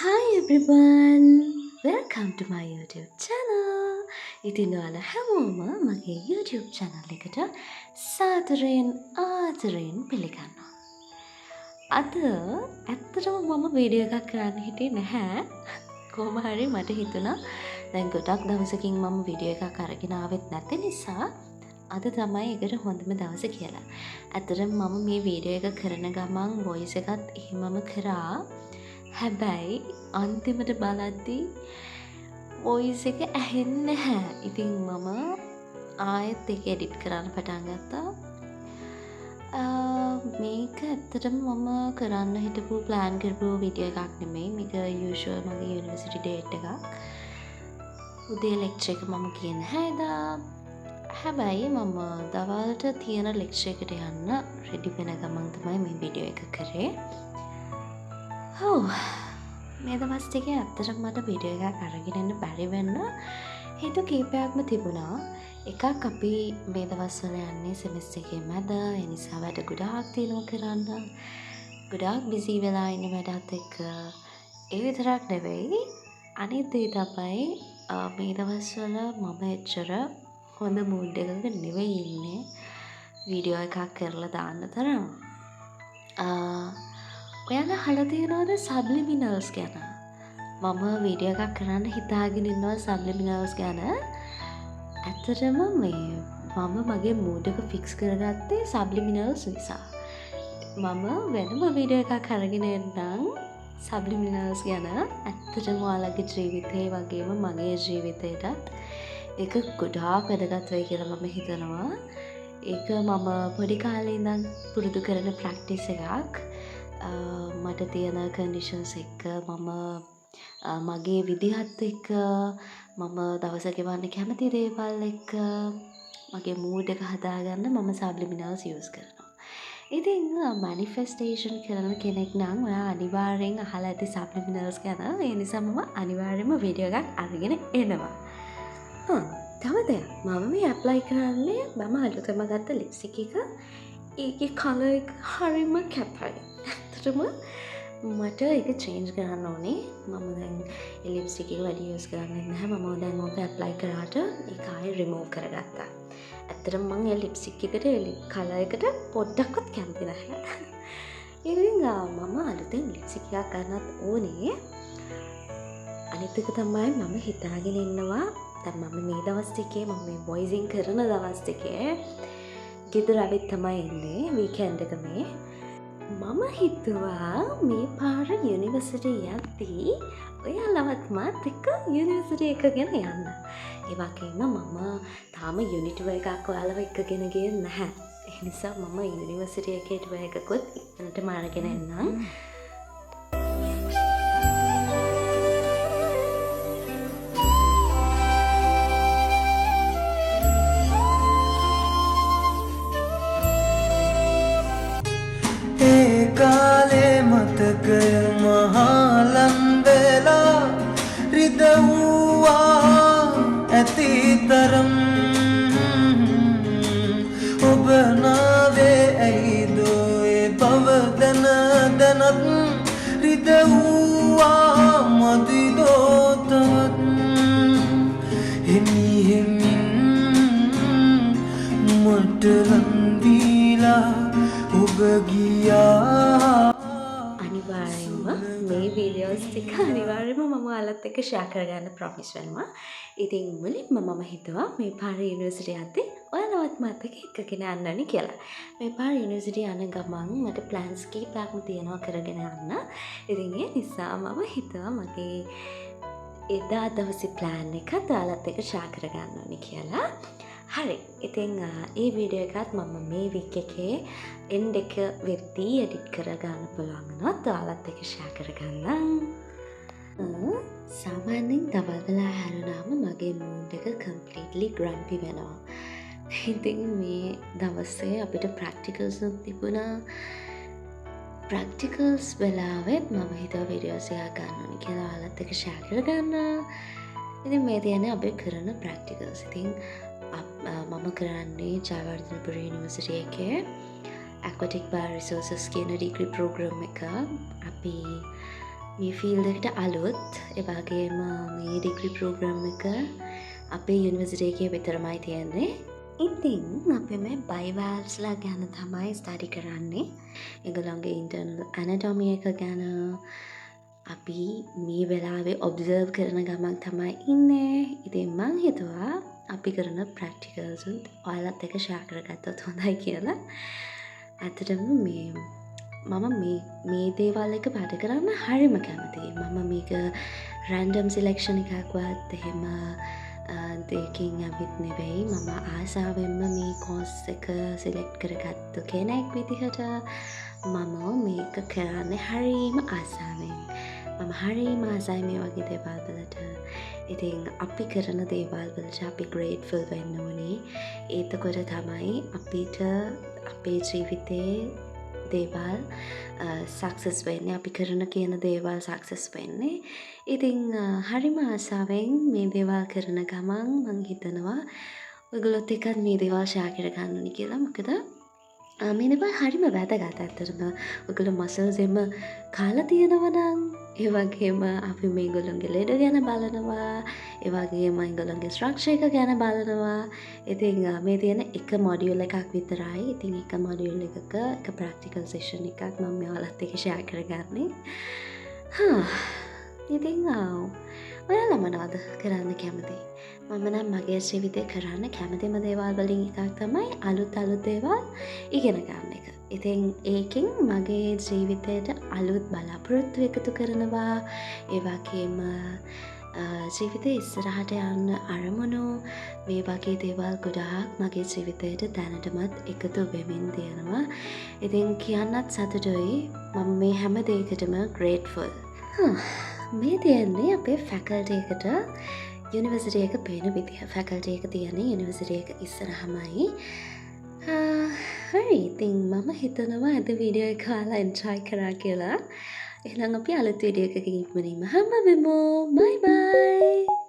Hi everyone! Welcome to my YouTube channel. ඉතින් ඔයාලා හැමෝම මගේ YouTube channel එකට සාදරයෙන් ආදරයෙන් පිළිගන්නවා. අද ඇත්තටම මම වීඩියෝ එකක් කරන්න හිටියේ නැහැ. කොහොම හරි මට හිතුණා දැන් ගොඩක් දවසකින් මම වීඩියෝ එකක් අරගෙන ආවෙත් නැති නිසා අද තමයි ඒකට හොඳම දවස කියලා. ඇත්තටම මම මේ වීඩියෝ එක කරන ගමන් voice එකත් එහෙමම කරා. හැබැයි අන්තිමට බලද්දී voice එක ඇහෙන්නේ නැහැ. ඉතින් මම ආයෙත් ඒක edit කරන්න පටන් ගත්තා. මේක ඇත්තටම මම කරන්න හිටපු plan කරපු වීඩියෝ එකක් නෙමෙයි. මේක usual මගේ university date එකක්. උදේ lecture එක මම කියන හැදා. හැබැයි මම දවල්ට තියෙන lecture එකට යන්න ready වෙන ගමන් තමයි මේ වීඩියෝ එක කරේ. මේ දවස් ටිකේ ඇත්තටම මට වීඩියෝ එකක් අරගෙන යන්න බැරි වෙන්න හේතු කීපයක්ම තිබුණා. එකක් අපි මේ දවස්වල යන්නේ සෙමෙස්ටර් එකේ මැද. ඒ නිසා වැඩ ගොඩාක් තියෙනවා කරන්න. ගොඩාක් බිසි වෙලා ඉන්න වැඩත් එක්ක. ඒ විතරක් නෙවෙයි අනිත් දේ තමයි මේ දවස්වල මම එච්චර හොඳ මූඩ් එකක නෙවෙයි ඉන්නේ වීඩියෝ එකක් කරලා දාන්න තරම්. ඔයාලා අහලා තියෙනවද සබ්ලිමිනල්ස් ගැන? මම වීඩියෝ එකක් කරන්න හිතාගෙන ඉන්නවා සබ්ලිමිනල්ස් ගැන. ඇත්තටම මම මගේ මූඩ් එක ෆික්ස් කරගත්තේ සබ්ලිමිනල්ස් නිසා. මම වෙනම වීඩියෝ එකක් අරගෙන එන්නම් සබ්ලිමිනල්ස් ගැන. ඇත්තටම ඔයාලගේ ජීවිතේ වගේම මගේ ජීවිතේටත් ඒක ගොඩාක් වැදගත් වෙයි කියලා මම හිතනවා. ඒක මම පොඩි කාලේ ඉඳන් පුරුදු කරන ප්‍රැක්ටිස් එකක්. මට තියෙන කන්ඩිෂන්ස් එක්ක මම මගේ විදිහත් එක්ක මම දවස ගෙවන්න කැමති දේවල් එක්ක මගේ මූඩ් එක හදාගන්න මම සබ්ලිමිනල්ස් යූස් කරනවා. ඉතින් මැනිෆෙස්ටේෂන් කරන කෙනෙක් නම් ඔයා අනිවාර්යෙන් අහලා ඇති සබ්ලිමිනල්ස් ගැන. ඒ නිසා මම අනිවාර්යෙන්ම වීඩියෝ එකක් අරගෙන එනවා. තව දෙයක් මම මේ ඇප්ලයි කරන්නේ මම අලුතෙන්ම ගත්ත ලිප්ස්ටික් එක. ඒකේ කලර් එක හරිම කැපයි. ඇත්තටම මට ඒක චේන්ජ් කරන්න ඕනේ. මම දැන් ලිප්ස්ටික් එක වැඩි යූස් කරන්නේ නැහැ. මම දැන් ඕක ඇප්ලයි කරාට ඒක ආයෙ රිමූව් කරගත්තා. ඇත්තටම මම ඒ ලිප්ස්ටික් එකට කලර් එකට පොඩ්ඩක්වත් කැමති නැහැ. ඉතින් මම අලුතෙන් ලිප්ස්ටික් එකක් ගන්නත් ඕනේ. අනිත් එක තමයි මම හිතාගෙන ඉන්නවා දැන් මම මේ දවස් ටිකේ මම මේ වොයිසින් කරන දවස් ටිකේ ගෙදර ඇවිත් තමයි ඉන්නේ වීකෙන්ඩ් එක මේ. මම හිතුවා මේ පාර යුනිවර්සිටි යද්දී ඔයාලවත් මාත් එක්ක යුනිවර්සිටි එක ගැන යන්න. ඒ වගේම මම තාම යුනිට් වර්ක් එකක් ඔයාලව එක්කගෙන ගියේ නැහැ. ඒ නිසා මම යුනිවර්සිටි එකේ වර්ක් එකකුත් ඉක්මනටම අරගෙන එන්නම්. කාලේ මතකය මහලම් වෙලා රිදවුවා ඇතිතරම් ඔබ නාවේ ඇයිදෝ ඒ බව දැන දැනත් රිදවුවා මදිදෝ තවත් හිමි හිමින් මට ලන්දීලා ඔබ ගියා. අනිවාර්යෙන්ම මේ වීඩියෝස් ටික අනිවාර්යෙන්ම මම ඔයාලත් එක්ක ෂෙයා කරගන්න ප්‍රොමිස් වෙනවා. ඉතින් මුලින්ම මම හිතුවා මේ පාර යුනිවර්සිටි යද්දී ඔයාලවත් මාත් එක්ක එක්කගෙන යන්න ඕනි කියලා. මේ පාර යුනිවර්සිටි යන ගමන් මට ප්ලෑන්ස් කීපයක්ම තියෙනවා කරගෙන යන්න. ඉතින් ඒ නිසා මම හිතුවා මගේ එදා දවසේ ප්ලෑන් එකත් ඔයාලත් එක්ක ෂෙයා කරගන්න ඕනි කියලා. හරි. ඉතින් ඒ වීඩියෝ එකත් මම මේ වීක් එකේ එන්ඩ් එක වෙද්දී එඩිට් කරගන්න පුළුවන් වුණොත් ඔයාලත් එක්ක ෂෙයා කරගන්නම්. සාමාන්‍යයෙන් දවල් වෙලා හැරුණාම මගේ මූඩ් එක කම්ප්ලීට්ලි ග්‍රැම්පි වෙනවා. ඉතින් මේ දවසේ අපිට ප්‍රැක්ටිකල්ස් තිබුණා. ප්‍රැක්ටිකල්ස් වෙලාවෙත් මම හිතුවා වීඩියෝස් එකක් ගන්න ඕනි කියලා ඔයාලත් එක්ක ෂෙයා කරගන්න. ඉතින් මේ තියෙන්නේ අපි කරන ප්‍රැක්ටිකල්ස්. ඉතින් මම කරන්නේ ජයවර්ධනපුර යුනිවර්සිටි එකේ aquatic biorisources කියන ඩිග්‍රී ප්‍රෝග්‍රෑම් එක. අපි මේ ෆීල්ඩ් එකට අලුත්. ඒ වගේම මේ ඩිග්‍රී ප්‍රෝග්‍රෑම් එක අපේ යුනිවර්සිටි එකේ විතරමයි තියෙන්නේ. ඉතින් අපි මේ බයිවැල්ස්ලා ගැන තමයි ස්ටඩි කරන්නේ. ඒගොල්ලන්ගේ ඉන්ටර්නල් ඇනටොමි එක ගැන අපි මේ වෙලාවේ ඔබ්සර්ව් කරන ගමන් තමයි ඉන්නේ. ඉතින් මං හිතුවා අපි කරන ප්‍රැක්ටිකල්සුත් ඔයාලත් එක ෂෙයා කරගත්තොත් හොඳයි කියලා. ඇත්තටම මම මේ දේවල් එක වැඩ කරන්න හරිම කැමතියි. මම මේක රැන්ඩම් සිලෙක්ෂන් එකක්වත් එහෙම දෙකින් ඇවිත් නෙවෙයි. මම ආසාවෙන්ම මේ කෝස් එක සිලෙක්ට් කරගත්තු කෙනෙක් විදිහට මම මේක කරන්න හරිම ආසාවෙන්. මම හරිම ආසයි මේ වගේ දේවල් වලට. ඉතින් අපි කරන දේවල් වලට අපි ග්‍රේට්ෆුල් වෙන්න ඕනේ. එතකොට තමයි අපිට අපේ ජීවිතේ දේවල් සක්සස් වෙන්නේ. අපි කරන කියන දේවල් සක්සස් වෙන්නේ. ඉතින් හරිම ආසාවෙන් මේ දේවල් කරන ගමන් මං හිතනවා ඔයගොල්ලොත් එක්කත් මේ දේවල් ෂෙයා කරගන්න ඕනි කියලා. මොකද මේ දේවල් හරිම වැදගත්. ඇත්තටම ඔයගොල්ලෝ මසල්ස් එම කාලා තියෙනවා නම් ඒ වගේම අපි මේගොල්ලන්ගේ ලෙඩ ගැන බලනවා. ඒ වගේම ඒගොල්ලන්ගේ ස්ට්‍රක්චර් එක ගැන බලනවා. ඉතින් මේ තියෙන එක මොඩියුල් එකක් විතරයි. ඉතින් එක මොඩියුල් එකක එක ප්‍රැක්ටිකල් සෙෂන් එකක් මම ඔයාලත් එක්ක ෂෙයා කරගන්නේ. ඉතින් ඔයාලා මොනවද කරන්න කැමති? මම නම් මගේ ජීවිතේ කරන්න කැමතිම දේවල් වලින් එකක් තමයි අලුත් දේවල් ඉගෙන ගන්න එක. ඉතින් ඒකෙන් මගේ ජීවිතයට අලුත් බලාපොරොත්තු එකතු කරනවා. ඒ වගේම ජීවිතේ ඉස්සරහට යන්න අරමුණු මේ වගේ දේවල් ගොඩාක් මගේ ජීවිතයට දැනටමත් එකතු වෙමින් තියෙනවා. ඉතින් කියන්නත් සතුටුයි. මම මේ හැම දෙයකටම ග්‍රේට්ෆුල්. මේ තියෙන්නේ අපේ ෆැකල්ටි එකට යුනිවර්සිටි එක පේන විදිහ. ෆැකල්ටි එක තියෙන්නේ යුනිවර්සිටි එක ඉස්සරහමයි. හරි, ඉතින් මම හිතනවා අද වීඩියෝ එක ඔයාලා එන්ජොයි කරා කියලා. එහෙනම් අපි අලුත් වීඩියෝ එකකින් ඉක්මනින්ම හම්බ වෙමු. බයි බයි.